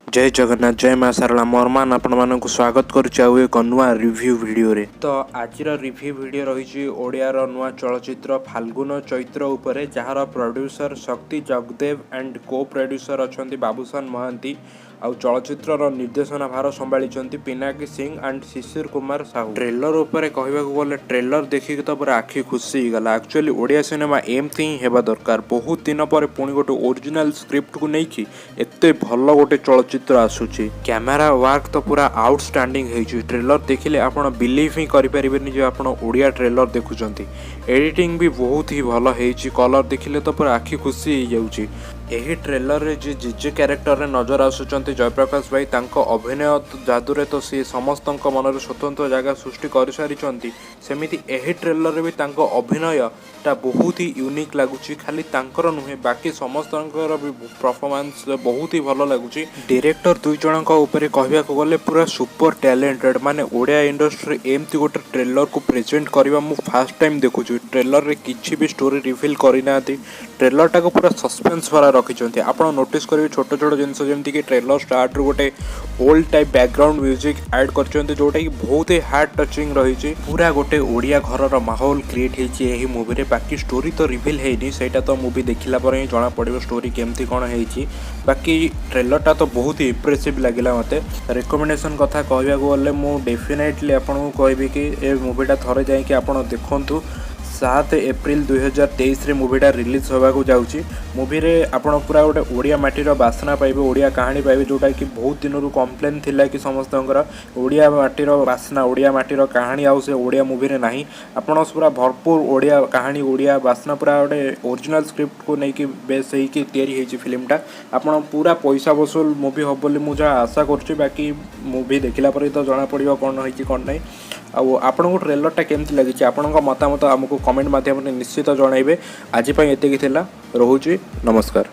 जय जगन्नाथ जय माँ सारला मोरमान आपण स्वागत करुँ एक नुआ रिव्यू वीडियो रे। तो आज रिव्यू वीडियो रही ओडियार नुआ चलचित्र फाल्गुन चैत्र उपरे जार प्रोड्यूसर शक्ति जगदेव एंड को प्रोड्यूसर अच्छा बाबूसान महांती आउ चलचित्र निर्देशना भार संभाली पिनाकी सिंह एंड शिशिर कुमार साहू। ट्रेलर उपरे कहवाक गले ट्रेलर देखिक तो पूरा आखि खुशी गला। एक्चुअली ओडिया सिनेमा एमती ही हेबा दरकार। बहुत दिन पर पुणी गोटे ओरिजिनल स्क्रिप्ट को लेकिन एते भल गोटे चलचित्र आसूची। कैमेरा वर्क तो पूरा आउटस्टैंडिंग है। ट्रेलर देखिले आपण बिलीव ही करें जो आप ओडिया ट्रेलर देखुं। एडिटिंग भी बहुत ही भल है। कलर देखिले तो पूरा आखि खुशी हो जाऊँगी। यही ट्रेलर रे जी जीजे क्यारेक्टर रे नजर आसुचंती जयप्रकाश भाई तांको अभिनय जादुरे तो सी समस्त मन स्वतंत्र जगह सृष्टि कर सारी। सेमिति यही ट्रेलर रे भी तांको अभिनय टा बहुत ही यूनिक लगुच। खाली तांकर नुहे बाकी समस्त भी परफॉर्मेंस बहुत ही भल लगुच। डायरेक्टर दुई जन कहवा गले पूरा सुपर टैलेंटेड माने ओडिया इंडस्ट्री एमती गोटे ट्रेलर को प्रेजेंट करवा मु फास्ट टाइम देखुची। ट्रेलर रे किछि भी स्टोरी रिवील करना। ट्रेलर टाक पूरा सस्पेंस भरा रखिंट। आप नोटिस करेंगे छोट छोट जिनस जमी कि ट्रेलर स्टार्ट रू गोटे old type background music add कर जोटा कि बहुत ही हार्ट टचिंग रही। पूरा गोटे ओडिया घर माहौल क्रिएट होती मूवी रे। बाकी स्टोरी तो रिवील है सहीटा तो मूवी देखला पर ही जना पड़ो स्टोरी केमती कौन है। बाकी ट्रेलर टा तो बहुत ही इम्प्रेसिव लगे मत। रिकमेंडेशन कथा कहवाक गले मु डेफिनेटली आपको कहबी कि ए मूवीटा थरे जाइए आप देखु। 7 एप्रिल 2023 रे मूवीटा रिलीज होगा जाऊँगी। मूवी रे आपण पूरा गोटे ओडिया माटीर बासना पाइबे, ओडिया कहानी पाइबे जोटा कि बहुत दिन रू कम्प्लेन थिला कि समस्त ओडिया माटीर बासना ओडिया माटीर कहानी आउ से ओडिया मूवी रे नाही। आपण पूरा भरपूर ओडिया कहानी ओडिया बासना पूरा गोटे ओरिजिनल स्क्रिप्ट को लेकिन बेस होगी तैयारी होती फिल्मटा। आपण पूरा पैसा वसूल मूवी हम बोली मुझे आशा कर। बाकी मूवी देखला पर तो जना पड़ो कौन होती कौन नहीं। आपन को ट्रेलरटा केमती लगी आपण मतामत आमको कमेंट माध्यम निश्चित जनइबे। आज एतिकी थिला। रहुची नमस्कार।